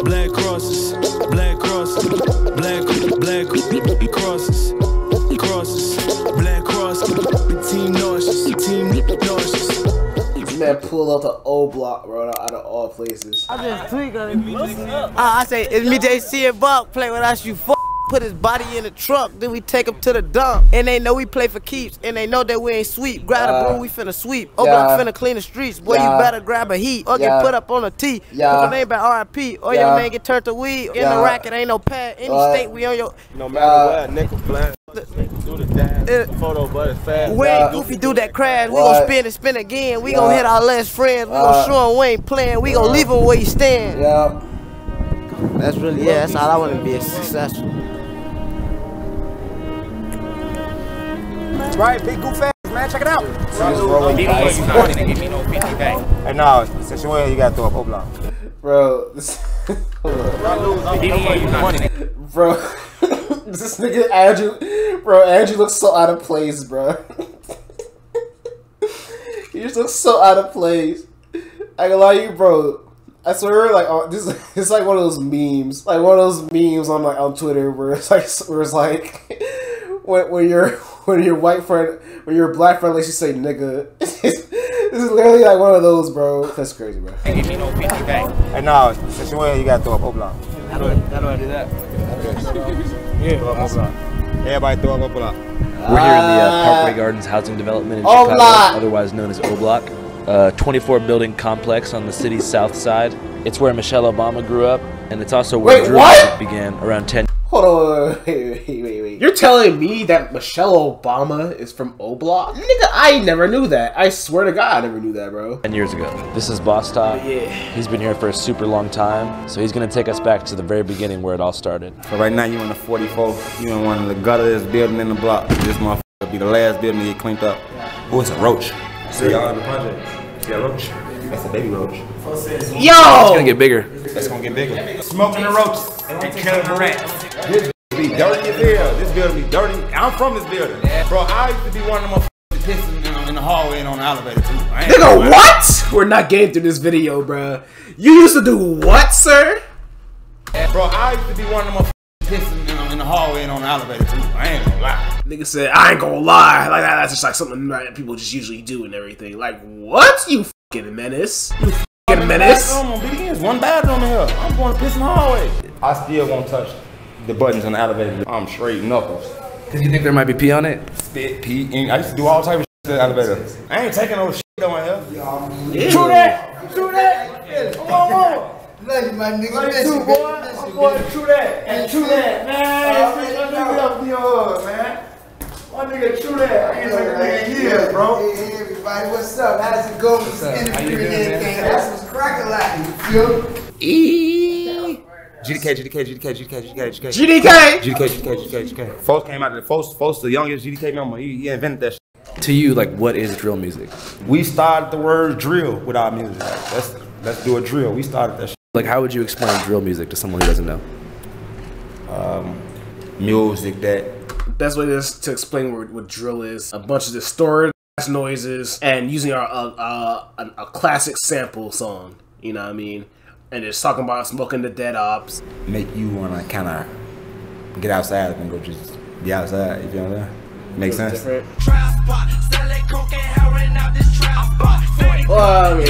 Blackcrosses, Blackcrosses, Blackcrosses, crosses, Blackcrosses, team nauseous, team nauseous. This man pulled out the O Block, bro, out of all places. I just tweak on it. I say, it's me, JC and Buck, play with us, you put his body in the truck, then we take him to the dump. And they know we play for keeps, and they know that we ain't sweep. Grab the broom, we finna sweep. Oh, Block finna clean the streets. Boy, you better grab a heat, or get put up on a T. Put your name by RIP, or your name get turned to weed. In the racket, ain't no pad. Any state, we on your... No matter what, nickel flat. Do the dance, photo, but it's fast. We ain't goofy, do that crash. We gon' spin and spin again. We gon' hit our last friends. We gon' show him we ain't playing. We gon' leave him where he stand. That's really, that's all I want to be successful. Right, big goof ass, man, check it out. Hey, no, since you're you gotta throw up O-Block. Bro, this... Bro, this nigga Andrew looks so out of place, bro. He just looks so out of place. I can lie to you, bro. I swear, like, this it's like one of those memes, on Twitter where it's like when your white friend, when your black friend lets you say nigga. This is literally like one of those, bro. That's crazy, bro. Hey, no, since you're you gotta throw up O-Block. How do I do that? Yeah, throw up O-Block. Everybody throw up O-Block. We're here in the Parkway Gardens housing development in Chicago, otherwise known as O-Block. 24-building complex on the city's south side. It's where Michelle Obama grew up, and it's also where drill music began around 10. Hold on, wait. You're telling me that Michelle Obama is from O Block? Nigga, I never knew that. I swear to God, I never knew that, bro. 10 years ago. This is Boss Top. He's been here for a super long time, so he's gonna take us back to the very beginning where it all started. So right now you in the 44, you in one of the gutterest building in the block. This motherfucker be the last building to get cleaned up. Oh, it's a roach. See y'all in the project. See a roach? That's a baby roach. Yo! It's gonna get bigger. That's gonna get bigger. Smoking the roaches and killing the rats. This be dirty as hell. This building be dirty. I'm from this building. Bro, I used to be one of them pissing in the hallway and on the elevator too. Nigga, what? We're not getting through this video, bro. You used to do what, sir? Bro, I used to be one of them pissing in the hallway and on the elevator too. I ain't gonna lie. Nigga said, I ain't gonna lie. Like that's just like something that people just usually do and everything. Like, what? You fucking menace. You fucking menace. There's one bathroom in here. I'm going to piss in the hallway. I still won't touch the buttons on the elevator. I'm straight knuckles. Cause you think there might be pee on it? Spit, pee. I used to do all type of shit in the elevator. I ain't taking no shit on here. Yeah. True that. True that. Come on. Love you, my nigga. Love you too, boy. I'm going to true that. And true that, man. Let me up to your hood, man. My nigga, true that. I ain't like a nigga in years, bro. Hey, everybody, what's up? How's it going? What's up? That's what's cracking like, you feel? GDK. Folks came out of the folks, the youngest GDK member. He invented that shit. To you, like, what is drill music? We started the word drill with our music. Let's do a drill. We started that shit. Like, how would you explain drill music to someone who doesn't know? Music that. Best way to explain what drill is: a bunch of distorted noises and using a classic sample song. You know what I mean? And it's talking about smoking the dead ops. Make you wanna kind of get outside and go just be outside. You feel what I'm saying? Makes sense. Well, I mean,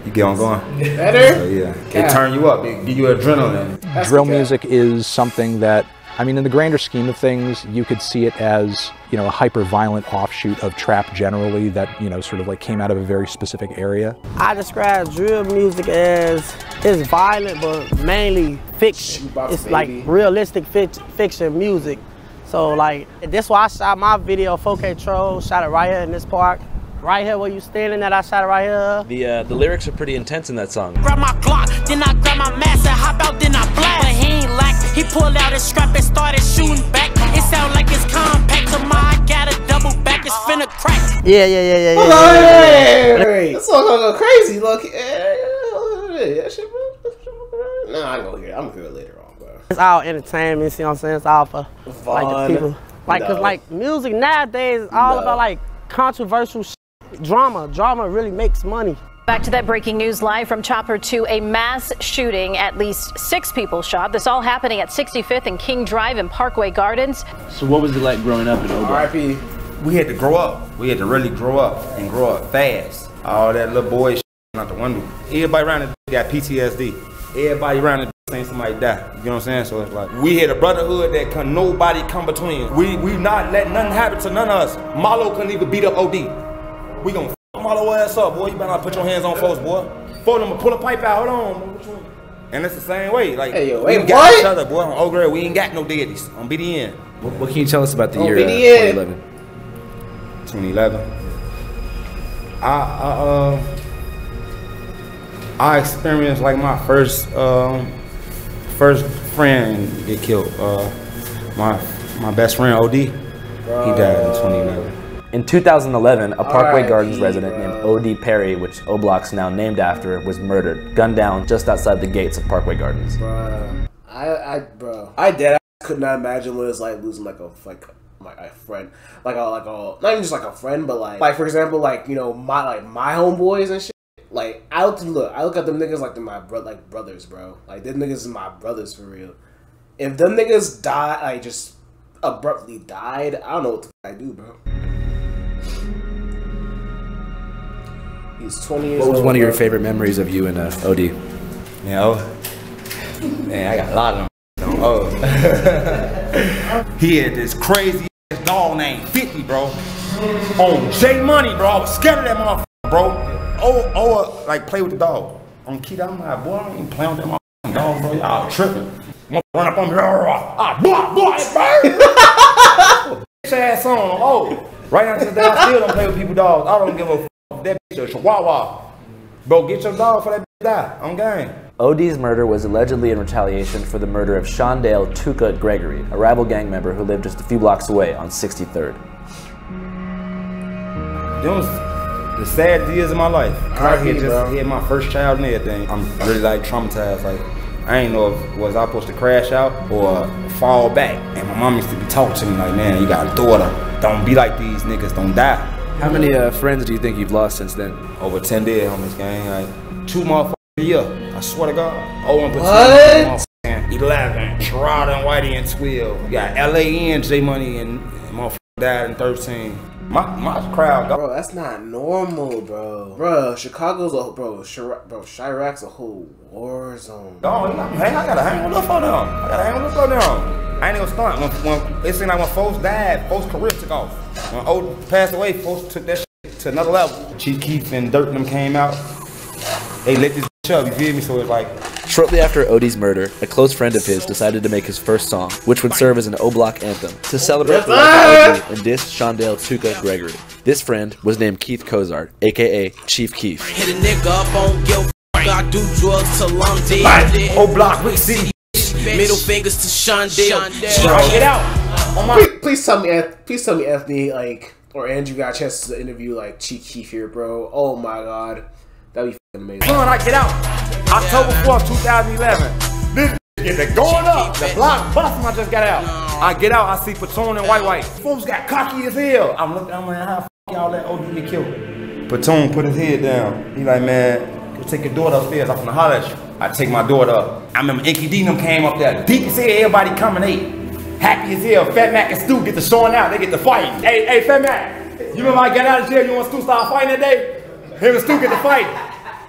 you get on going. Better? So, yeah. It turn you up. It give you adrenaline. Drill music is something that, I mean, in the grander scheme of things, you could see it as, you know, a hyper-violent offshoot of trap generally that, you know, sort of like came out of a very specific area. I describe drill music as, it's violent, but mainly fiction. It's like realistic fiction music. So like, that's why I shot my video 4K Troll, shot it right here in this park. Right here where you standing at, I shot it right here. The lyrics are pretty intense in that song. Grab my Glock, then I grab my mask and hop out, then I blast. But he ain't like, he pulled out his strap and started shooting back. It sound like it's compact, to I got a double back, it's finna crack. Yeah. Hey, that song gonna go crazy, look. Nah, I ain't gonna hear it. I'm gonna hear it later on, bro. It's all entertainment, see what I'm saying? It's all for like the people. Like, cause like music nowadays is all about like controversial shit. Drama really makes money. Back to that breaking news live from Chopper 2, a mass shooting. At least 6 people shot. This all happening at 65th and King Drive in Parkway Gardens. So what was it like growing up in Oblock? R.I.P. We had to grow up. We had to really grow up and grow up fast. All that little boy shit out the window. Everybody around the got PTSD. Everybody around the saying somebody die. You know what I'm saying? So it's like, we had a brotherhood that can nobody come between. We not letting nothing happen to none of us. Marlo couldn't even beat up OD. We gonna f Marlo ass up, boy. You better not put your hands on folks, boy. For them to pull a pipe out, hold on. And it's the same way. Like, hey, yo, we wait, got each other, boy. On Old Girl, we ain't got no deities. On BDN. What can you tell us about the year 2011? 2011. I experienced like my first friend get killed. My best friend OD, he died in 2011. In 2011, a Parkway Gardens R.I.P., resident named O.D. Perry, which Oblock's now named after, was murdered, gunned down just outside the gates of Parkway Gardens. Bro, I could not imagine what it's like losing like a friend, not even just like a friend, but like for example, like, you know, my homeboys and shit. Like I look at them niggas like they're my brothers, bro. Like them niggas is my brothers for real. If them niggas die, like just abruptly died, I don't know what the fuck I do, bro. He's 20 years old. What was one of your favorite memories of you and OD? You know, man, I got a lot of them. Oh, he had this crazy ass dog named 50, bro. On J Money, bro. I was scared of that motherfucker, bro. Like play with the dog. On Keita, I'm like, boy, I ain't playing with that motherfucking dog, bro. Y'all tripping. Run up on me, boy, bitch ass on. Oh, right now to the day, I still don't play with people dogs. I don't give a fuck. That bitch a chihuahua. Bro, get your dog for that bitch die. I'm game. OD's murder was allegedly in retaliation for the murder of Shondale Tuka Gregory, a rival gang member who lived just a few blocks away on 63rd. Those the sad years of my life. I had my first child and everything. I'm really like traumatized. Like I ain't know if was I supposed to crash out or fall back. And my mom used to be talking to me like, man, you got a daughter. Don't be like these niggas. Don't die. How many friends do you think you've lost since then? Over 10 dead on this gang. Like 2 motherfuckers a year. I swear to God. Oh, and what? 11, Sherrod and Whitey and 12. You got LAN, J Money and motherfucker died in 13. My crowd, bro, that's not normal, bro. Bro, Chicago's a Chirac's a whole war zone. Oh, I gotta hang up on them. I ain't gonna stunt. When it seemed like when folks died, folks' career took off. When old passed away, folks took that shit to another level. Chief Keef and Dirt and them came out. They lit this bitch up, you feel me? So it's like. Shortly after OD's murder, a close friend of his decided to make his first song, which would serve as an O-Block anthem, to celebrate the life of OD and diss Shondale Tuka Gregory. This friend was named Keith Cozart, aka Chief Keef. Hit a nigga up on guilt, I do drugs till I'm dead. O-Block, we see. Middle fingers to Shondale. Get out. Please tell me, Anthony, like, or Andrew got a chance to interview like Chief Keef here, bro. Oh my God, that'd be amazing. Come on, I get out. October 4th, 2011. This is going up. The block busting, I just got out. I get out, I see Platoon and White. Folks got cocky as hell. I'm looking, I'm like, how the f y'all let OD get killed? Platoon put his head down. He like, man, go take your daughter upstairs. I'm finna holler at you. I take my daughter up. I remember Inky D them came up there. Deep as hell, everybody coming ate. Happy as hell. Fat Mac and Stu get the showing out. They get the fighting. Hey, Fat Mac. You remember I got out of jail? You want Stu start fighting that day? Him and Stu get the fight.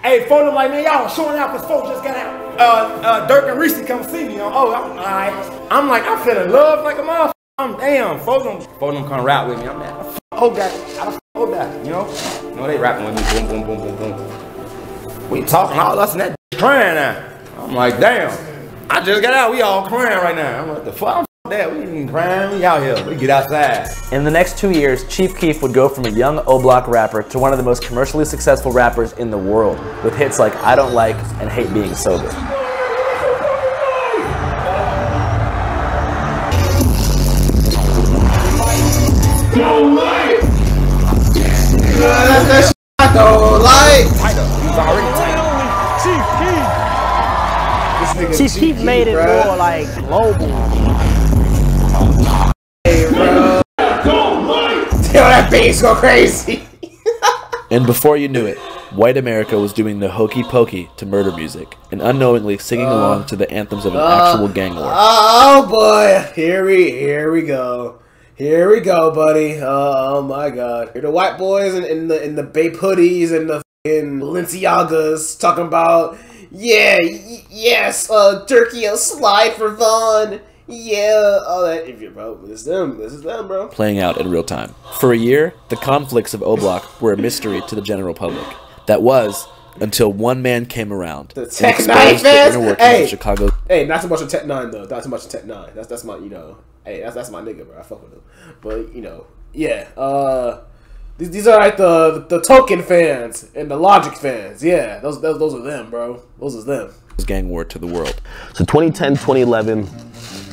Hey, folks, I'm like, man, y'all showing out because folks just got out. Dirk and Reese come see me. I'm like, I'm feeling love like a motherfucker. Damn, folks them come rap with me. I'm like, oh that, you know? They rapping with me, boom, boom, boom, boom, boom. We talking all us and that crying now. I'm like, damn, I just got out, we all crying right now. I'm like, the fuck? That we ain't even crying, we out here, we get outside. In the next 2 years, Chief Keef would go from a young O-Block rapper to one of the most commercially successful rappers in the world, with hits like I Don't Like and Hate Being Sober. Don't like. That shit I don't like. He's already tight. Chief Keef made it more like global. Hey, bro. Damn, that bass go crazy. And before you knew it, white America was doing the hokey pokey to murder music and unknowingly singing along to the anthems of an actual gang war. Oh boy, here we go. Here we go, buddy. Oh my God. Here the white boys in the Bape hoodies and the fucking Balenciagas talking about, yeah, yes, Turkey will slide for Vaughn. Yeah, all that. If you bro, this is them, bro. Playing out in real time. For a year, the conflicts of O Block were a mystery to the general public. That was until one man came around. The Tech 9 fans. Hey, of Chicago. Hey, not so much on Tech 9 though. Not so much on Tech 9. That's my, you know. Hey, that's my nigga, bro. I fuck with him. But you know, yeah. These are like the Token fans and the Logic fans. Yeah, those are them, bro. Those are them. Gang war to the world. So 2010, 2011,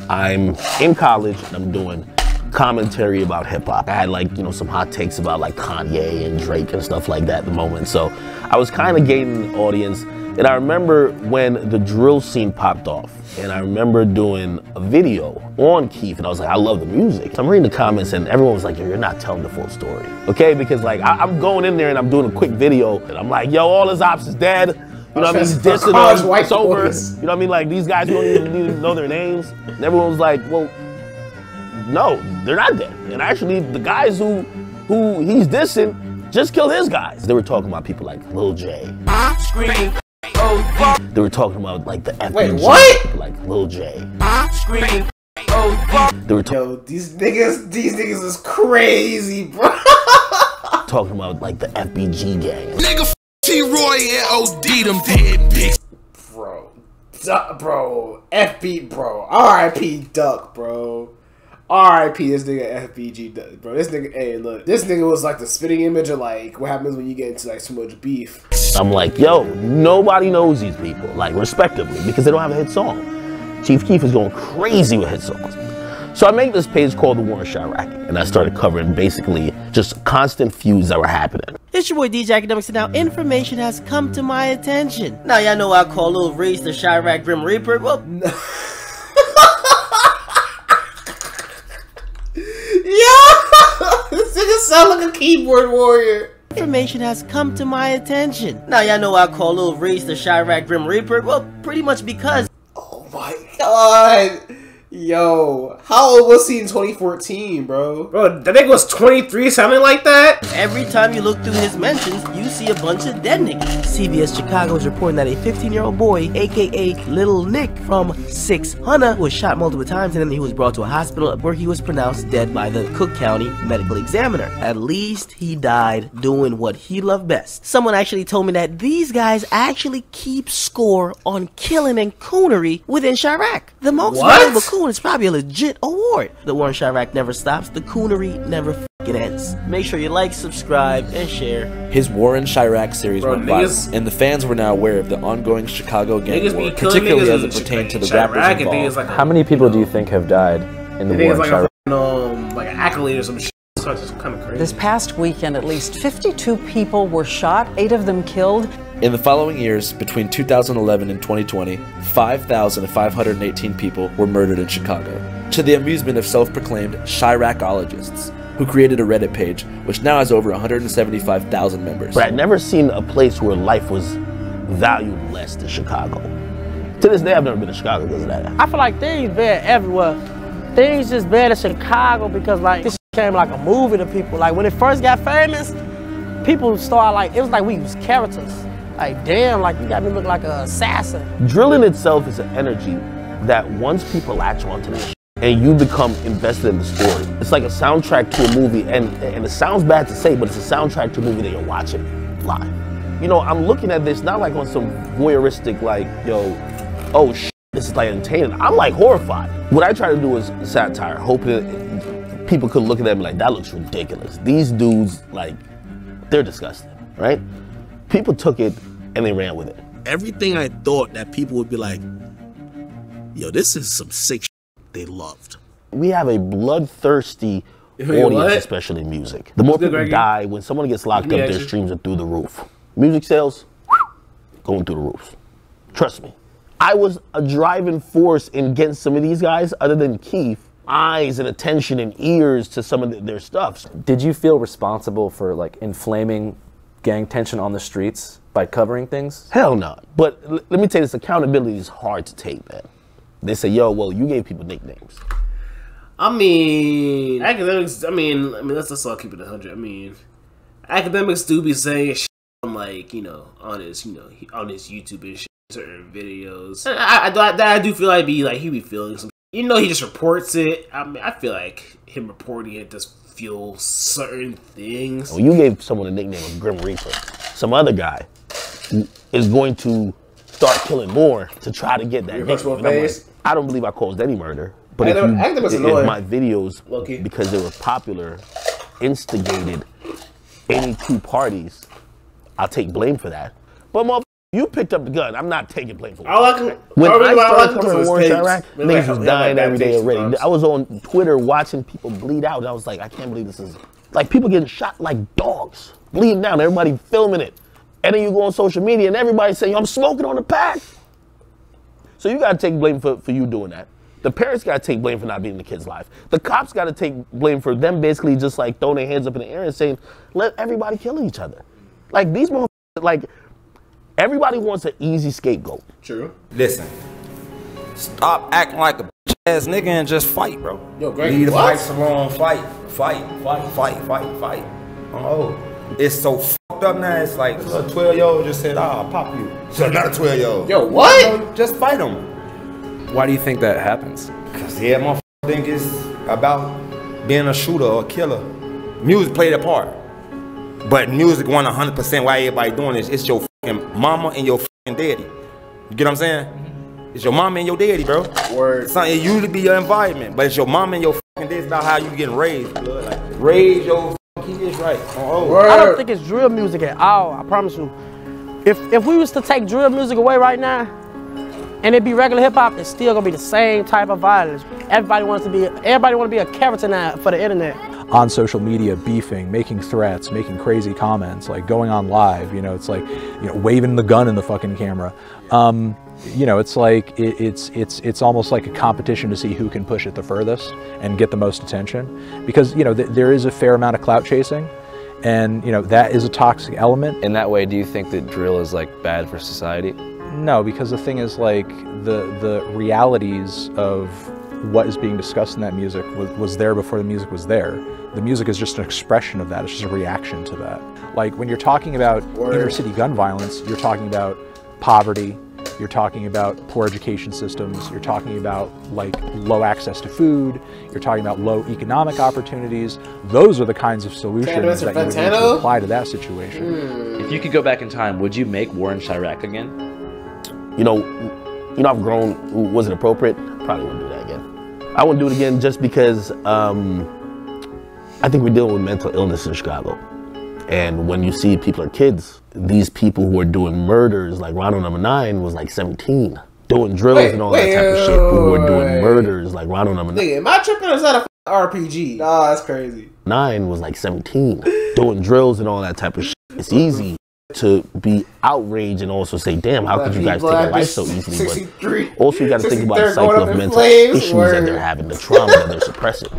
I'm in college and I'm doing commentary about hip hop. I had like, you know, some hot takes about like Kanye and Drake and stuff like that at the moment. So I was kind of gaining an audience. And I remember when the drill scene popped off, and I remember doing a video on Keith, and I was like, I love the music. I'm reading the comments, and everyone was like, yo, you're not telling the full story. Okay, because like, I'm going in there and I'm doing a quick video, and I'm like, yo, all his ops is dead. You know what I mean? He's dissing them, it's over. You know what I mean? Like, these guys don't even know their names. And everyone was like, well, no, they're not dead. And actually, the guys who he's dissing just killed his guys. They were talking about people like Lil J. They were talking about like the FBG. Wait, what? Like Lil J. They were yo, these niggas is crazy, bro. Talking about like the FBG gang. Nigga, T-Roy and OD them dead bitch. Bro, FB, bro. R.I.P. Duck, bro. R.I.P. this nigga FBG Duck, bro. This nigga, hey, look, this nigga was like the spitting image of like what happens when you get into like too much beef. I'm like, yo, nobody knows these people, like respectively, because they don't have a hit song. Chief Keef is going crazy with hit songs. So I made this page called The War in Chirac, and I started covering basically just constant feuds that were happening. It's your boy DJ Academics, and now information has come to my attention. Now y'all know I call Lil Reese the Chirac Grim Reaper. Well, this nigga sound like a keyboard warrior. Information has come to my attention. Now y'all know I call Lil Reese the Chirac Grim Reaper. Well, pretty much because. Oh my God. Yo, how old was he in 2014, bro? Bro, that nigga was 23, something like that? Every time you look through his mentions, you see a bunch of dead niggas. CBS Chicago is reporting that a 15-year-old boy, aka Little Nick from 600, was shot multiple times, and then he was brought to a hospital where he was pronounced dead by the Cook County medical examiner. At least he died doing what he loved best. Someone actually told me that these guys actually keep score on killing and coonery within Chirac. The most valuable coon is probably a legit award. The war in Chirac never stops. The coonery never f***ing ends. Make sure you like, subscribe, and share. His War in Chirac series went viral, and the fans were now aware of the ongoing Chicago gang war, particularly as it pertained to the rappers involved. Like how many people do you think have died in the war in Chirac? Like an accolade or some shit. It's kind of crazy. This past weekend, at least 52 people were shot, 8 of them killed. In the following years, between 2011 and 2020, 5,518 people were murdered in Chicago, to the amusement of self-proclaimed Chiracologists, who created a Reddit page, which now has over 175,000 members. But I'd never seen a place where life was valued less than Chicago. To this day, I've never been to Chicago because of that. I feel like things bad everywhere. Things just bad in Chicago because like this came like a movie to people. Like when it first got famous, people started like, it was like we was characters. Like, damn, like, you got me look like an assassin. Drilling itself is an energy that once people latch onto that shit, and you become invested in the story. It's like a soundtrack to a movie, and it sounds bad to say, but it's a soundtrack to a movie that you're watching live. You know, I'm looking at this not like on some voyeuristic, like, yo, oh shit, this is like entertaining. I'm like horrified. What I try to do is satire, hoping that people could look at that and be like, that looks ridiculous. These dudes, like, they're disgusting, right? People took it and they ran with it. Everything I thought that people would be like, yo, this is some sick shit, they loved. We have a bloodthirsty audience, especially in music. The more people die, when someone gets locked up, their streams are through the roof. Music sales, going through the roof. Trust me. I was a driving force in getting some of these guys, other than Keith, eyes and attention and ears to some of their stuff. Did you feel responsible for like inflaming gang tension on the streets by covering things? Hell no. But let me tell you this, accountability is hard to take, man. They say, yo, well, you gave people nicknames. I mean, academics, I mean, let's just all keep it 100. I mean, academics do be saying shit on, like, on his YouTube and shit, certain videos. And I do feel like he be feeling some shit. He just reports it. I mean, I feel like him reporting it does feel certain things. Well, you gave someone a nickname of Grim Reaper. Some other guy is going to start killing more to try to get that nickname. Like, I don't believe I caused any murder. But if my videos, because they were popular, instigated any two parties, I'll take blame for that. But motherfucker, you picked up the gun. I'm not taking blame for it. When I started covering war in Iraq, niggas was dying every day already. I was on Twitter watching people bleed out. And I was like, I can't believe this is... Like, people getting shot like dogs, bleeding down, everybody filming it. And then you go on social media and everybody saying, I'm smoking on the pack. So you got to take blame for you doing that. The parents got to take blame for not being in the kid's life. The cops got to take blame for them basically just like throwing their hands up in the air and saying, let everybody kill each other. Like these motherfuckers, like everybody wants an easy scapegoat. True. Listen, stop acting like a bitch ass nigga and just fight, bro. Yo, Greg, leave the what? fights alone. Fight. Oh, it's so fucked up now. It's like a 12-year-old just said, I'll pop you. So another 12-year-old. Yo, what? Just fight him. Why do you think that happens? Because yeah, motherfuckers think it's about being a shooter or a killer. Music played a part. But music won 100% why everybody doing this. It's your fucking mama and your fucking daddy. You get what I'm saying? It's your mama and your daddy, bro. Word. It usually be your environment, but it's your mama and your fucking daddy. It's about how you getting raised, blood. Like, raise your fucking kids right. I don't think it's drill music at all, I promise you. If we was to take drill music away right now, and it be regular hip hop, it's still gonna be the same type of violence. Everybody want to be a character now for the internet. On social media, beefing, making threats, making crazy comments, like going on live. It's like, waving the gun in the fucking camera. It's like it's almost like a competition to see who can push it the furthest and get the most attention. Because there is a fair amount of clout chasing, and that is a toxic element. In that way, do you think that drill is like bad for society? No, because the thing is, like, the realities of what is being discussed in that music was there before the music was there. The music is just an expression of that. It's just a reaction to that. Like, when you're talking about inner city gun violence, you're talking about poverty, you're talking about poor education systems, you're talking about, like, low access to food, you're talking about low economic opportunities. Those are the kinds of solutions that you would need to apply to that situation. If you could go back in time, would you make war in Chirac again? I've grown. Was it appropriate? Probably wouldn't do that again. I wouldn't do it again just because I think we're dealing with mental illness in Chicago. And when you see people are kids, these people who are doing murders, like Ronald No. 9 was like 17, doing drills and all that type of shit, who were doing murders like Ronald No. 9. Nigga, am I tripping or is that a RPG? Nah, that's crazy. 9 was like 17, doing drills and all that type of shit. It's easy to be outraged and also say, damn, how could you guys take a life so easily? But also you got to think about the cycle of mental issues that they're having, the trauma that they're suppressing.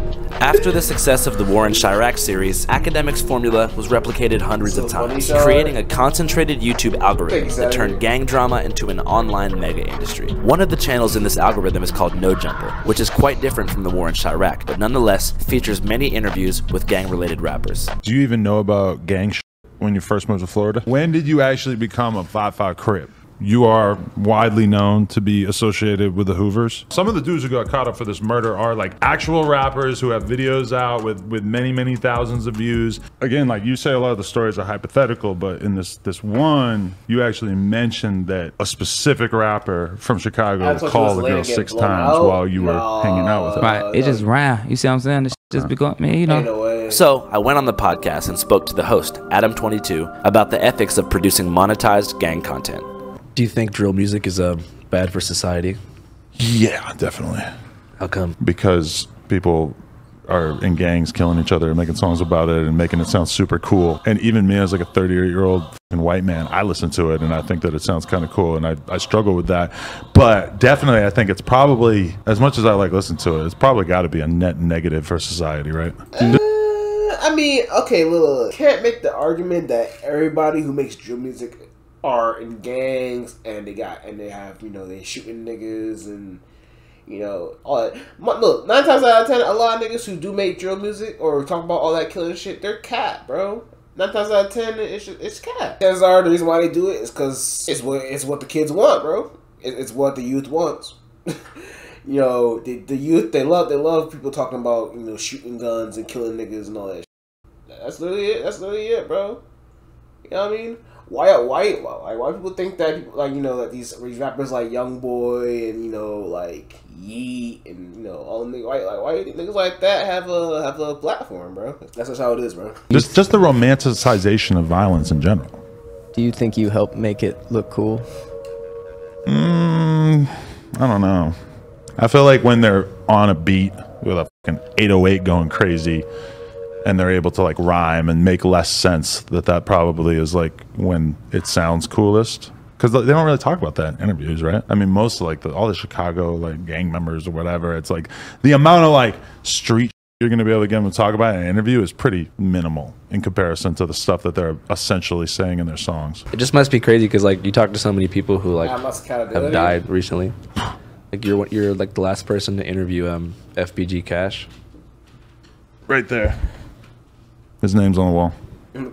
After the success of the War in Chirac series, Academics' formula was replicated hundreds of times, creating a concentrated YouTube algorithm that turned gang drama into an online mega industry. One of the channels in this algorithm is called No Jumper, which is quite different from the War in Chirac, but nonetheless features many interviews with gang-related rappers. Do you even know about gang shit when you first moved to Florida? When did you actually become a 5'5" Crip? You are widely known to be associated with the Hoovers. Some of the dudes who got caught up for this murder are like actual rappers who have videos out with many thousands of views. Again, like you say, a lot of the stories are hypothetical, but in this one, you actually mentioned that a specific rapper from Chicago called a girl 6 times while you were hanging out with her. Right, it just ran. You see what I'm saying? It's just because, man, So I went on the podcast and spoke to the host, Adam22, about the ethics of producing monetized gang content. Do you think drill music is bad for society? Yeah, definitely. How come? Because people are in gangs killing each other and making songs about it and making it sound super cool. And even me as like a 38-year-old white man, I listen to it and I think that it sounds kind of cool, and I struggle with that. But definitely I think it's probably, as much as I like listen to it, it's probably got to be a net negative for society, right? I mean, okay, look, can't make the argument that everybody who makes drill music are in gangs and they have, you know, they shooting niggas and, you know, all that. Look, 9 times out of 10, a lot of niggas who do make drill music or talk about all that killing shit, they're cat, bro. 9 times out of 10, it's cat. Chances are the reason why they do it is because it's what the kids want, bro. It's what the youth wants. You know, the youth, they love people talking about, you know, shooting guns and killing niggas and all that shit. That's literally it. That's literally it, bro. You know what I mean? Why people think that people, like, you know, that these rappers like Youngboy and, you know, like Yeet and, you know, all the niggas, why niggas like that have a platform, bro? That's just how it is, bro. Just the romanticization of violence in general. Do you think you help make it look cool? I don't know. I feel like when they're on a beat with a fucking 808 going crazy and they're able to like rhyme and make less sense, that probably is like when it sounds coolest. Because they don't really talk about that in interviews, right? I mean, most of like all the Chicago like gang members or whatever, it's like the amount of like street you're going to be able to get them to talk about in an interview is pretty minimal in comparison to the stuff that they're essentially saying in their songs. It just must be crazy because like you talk to so many people who like have died recently. Like you're like the last person to interview FBG Cash. Right there. His name's on the wall.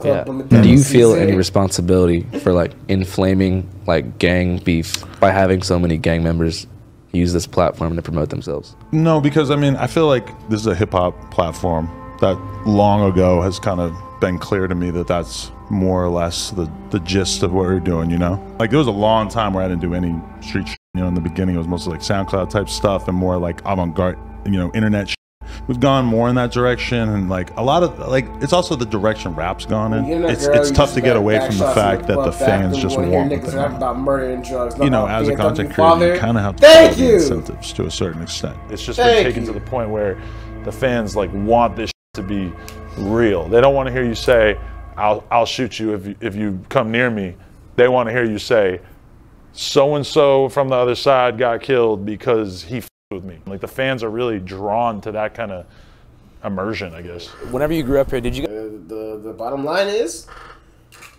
Yeah. Do you feel any responsibility for like inflaming like gang beef by having so many gang members use this platform to promote themselves? No, because I mean, I feel like this is a hip hop platform that long ago has kind of been clear to me that that's more or less the gist of what we're doing, you know? Like there was a long time where I didn't do any street shit, you know, in the beginning it was mostly like SoundCloud type stuff and more like avant-garde, you know, internet shit. We've gone more in that direction, and like a lot of like it's also the direction rap's gone in. It's tough to get away from the fact that the fans just want what they want. About murder and drugs, you know, as a content creator, you kind of have to follow the incentives to a certain extent. It's just been taken to the point where the fans like want this to be real. They don't want to hear you say, "I'll shoot you if you come near me." They want to hear you say, "So and so from the other side got killed because he." With me, like the fans are really drawn to that kind of immersion, I guess. Whenever you grew up here, did you? The bottom line is,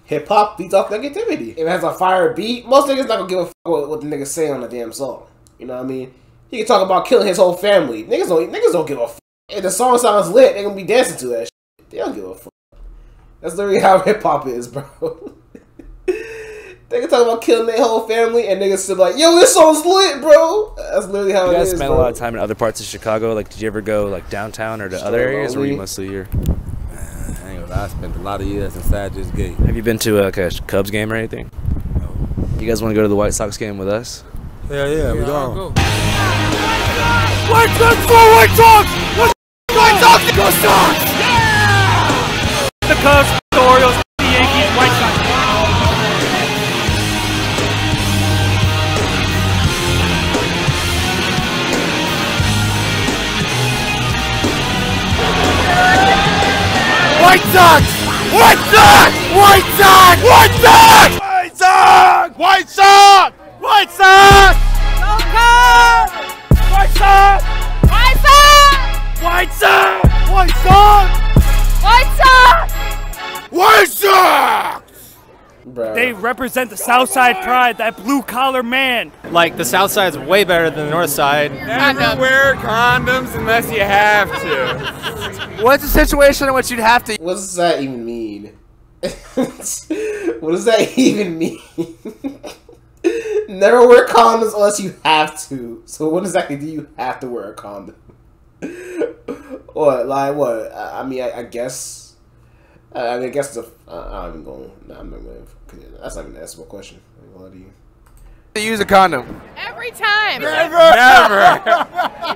hip hop beats off negativity. If it has a fire beat, most niggas not gonna give a fuck what the niggas say on the damn song. You know what I mean? He can talk about killing his whole family. Niggas don't give a fuck. If the song sounds lit, they gonna be dancing to that shit. They don't give a fuck. That's literally how hip hop is, bro. They can talk about killing their whole family, and niggas still like, "Yo, this song's lit, bro." That's literally how it is. You guys spent a lot of time in other parts of Chicago. Like, did you ever go like downtown or to other areas, or were you mostly here? I spent a lot of years inside this gate. Have you been to a Cubs game or anything? No. You guys want to go to the White Sox game with us? Yeah, we're going. White Sox for White Sox! White Sox! Go Sox! Yeah! The Cubs, the Orioles, the Yankees, White Sox. White Sox! White Sox! White Sox! White Sox! White Sox! White Sox! White Sox! Go Cubs! White Sox! White Sox! White Sox! White Sox! White Sox! White Sox! They represent the South Side pride, that blue collar man. Like the South Side's way better than the North Side. Never wear condoms unless you have to. What's the situation in which you'd have to? What does that even mean? What does that even mean? Never wear condoms unless you have to. So what exactly do you have to wear a condom? What? Like what? I mean, I guess. I guess the. I'm even going. No, I'm not going. That's not even an answerable question. I'm gonna lie to you. Use a condom. Every time. Never.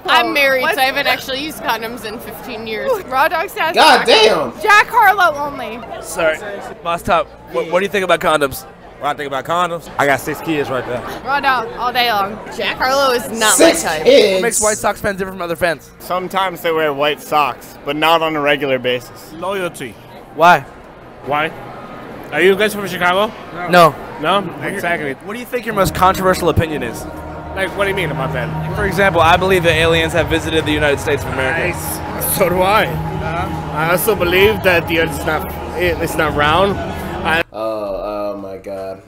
I'm married, so I haven't actually used condoms in 15 years. Raw dog status. God damn. Jack Harlow only. Sorry, Boss Top. What do you think about condoms? What I think about condoms? I got 6 kids right there. Raw dog all day long. Jack Harlow is not 6 my type. kids. What makes White Sox fans different from other fans? Sometimes they wear white socks, but not on a regular basis. Loyalty. Why? Why? Are you guys from Chicago? No. No? Exactly. What do you think your most controversial opinion is? Like, what do you mean about that? For example, I believe that aliens have visited the United States of America. Nice. So do I. I also believe that the Earth is not round. Oh my God.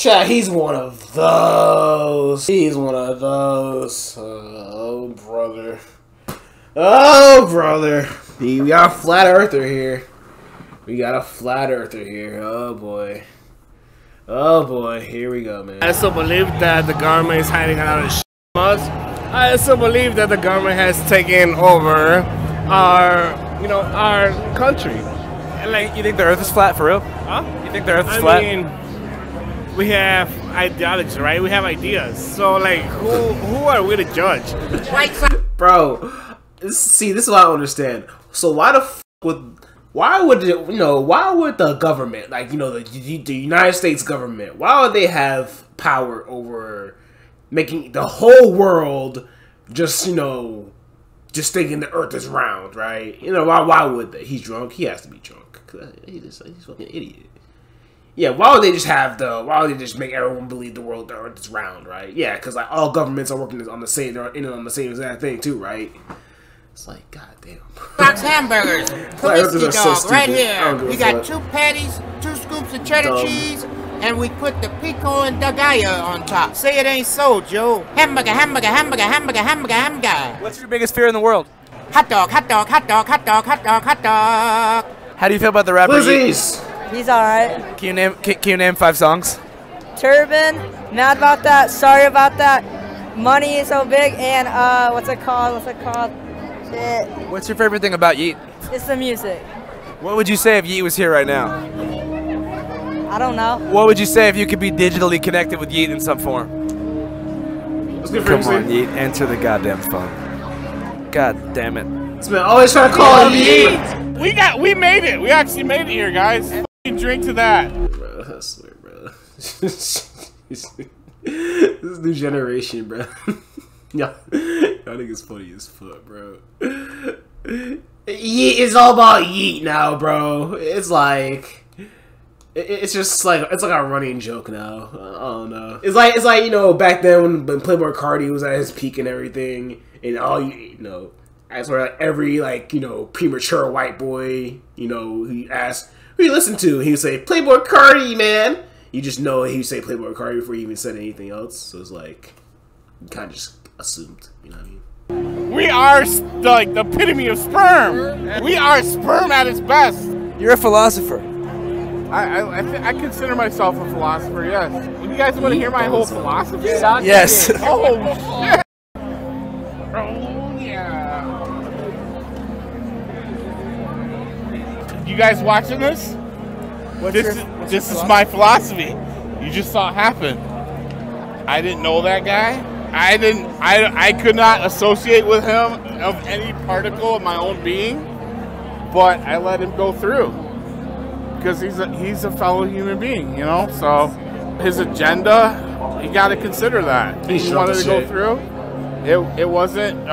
Chat, he's one of those. He's one of those. Oh, brother. Oh, brother. We got a flat earther here. We got a flat earther here. Oh, boy. Oh, boy. Here we go, man. I also believe that the government is hiding a lot of shit from us. I also believe that the government has taken over our country. Like, you think the Earth is flat for real? Huh? You think the Earth is flat? I mean, we have ideology, right? We have ideas. So, like, who are we to judge? Bro, see, this is what I don't understand. So why the f why would the government, like, the United States government, why would they have power over making the whole world just thinking the Earth is round, right? Why would they? He's drunk. He has to be drunk. He's fucking idiot. Yeah, why would they just make everyone believe the Earth is round, right? Yeah, because like all governments are working on the same exact thing too, right? It's like, goddamn. Fox hamburgers, Comiskey dog, right here. We got 2 patties, 2 scoops of cheddar cheese, and we put the pico and dagaya on top. Say it ain't so, Joe. Hamburger, hamburger, hamburger, hamburger, hamburger, hamburger. What's your biggest fear in the world? Hot dog, hot dog, hot dog, hot dog, hot dog, hot dog. How do you feel about the rapper? Lizzie's. He's alright. Can you name 5 songs? Turban, mad about that, sorry about that. Money is so big, and what's it called? Shit. What's your favorite thing about Yeet? It's the music. What would you say if Yeet was here right now? I don't know. What would you say if you could be digitally connected with Yeet in some form? Come on, Yeet, answer the goddamn phone. God damn it. This man always trying to call Yeet. We made it. We actually made it here, guys. Fucking drink to that. Bro, I swear, bro. This new generation, bro. Y'all niggas funny as fuck, bro. Yeet is all about Yeet now, bro. It's like it's just like it's like a running joke now. I don't know. It's like back then when Playboy Cardi was at his peak and everything, and all as for like every premature white boy, he asked who you listen to, he would say Playboy Cardi, man. You just know he would say Playboy Cardi before he even said anything else. So it's like you kind of just assumed, you know what I mean? We are like the epitome of sperm. We are sperm at its best. You're a philosopher. I consider myself a philosopher. Yes. You guys want to hear my whole philosophy? Yes. Oh shit. Oh yeah. You guys watching this? This is my philosophy. You just saw it happen. I didn't know that guy. I could not associate with him of any particle of my own being, but I let him go through because he's a fellow human being, so his agenda, you got to consider that. He wanted to go through. It wasn't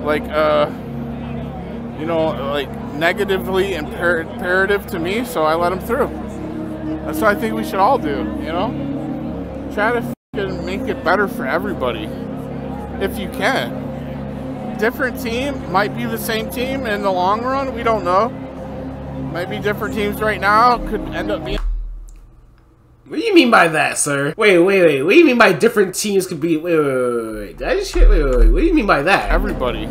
like negatively imperative to me, so I let him through. That's what I think we should all do, try to make it better for everybody if you can. Different team might be the same team in the long run, we don't know. Might be different teams right now, could end up being. What do you mean by that, sir? Wait. What do you mean by different teams could be? Wait. Did I just hit? Wait. What do you mean by that? Everybody,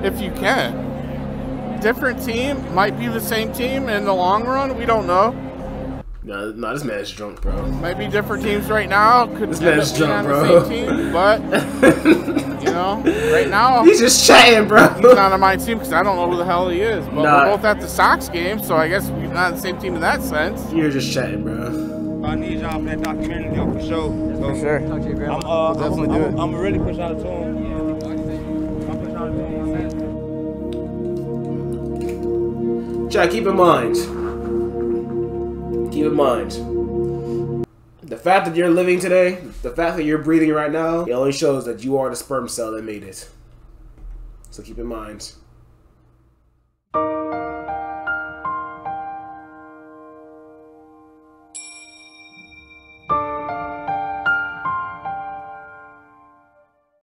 if you can. Different team might be the same team in the long run, we don't know. No, this man is drunk, bro. Might be different teams right now. Could this man is drunk, bro. The same team, but right now he's just chatting, bro. He's not on my team because I don't know who the hell he is. But we're both at the Sox game, so I guess we're not on the same team in that sense. You're just chatting, bro. I need y'all for that documentary for sure. For sure. Talk to your grandma. I'm definitely do it. I'm really push out to him. Jack, keep in mind. The fact that you're living today, the fact that you're breathing right now, it only shows that you are the sperm cell that made it. So keep in mind.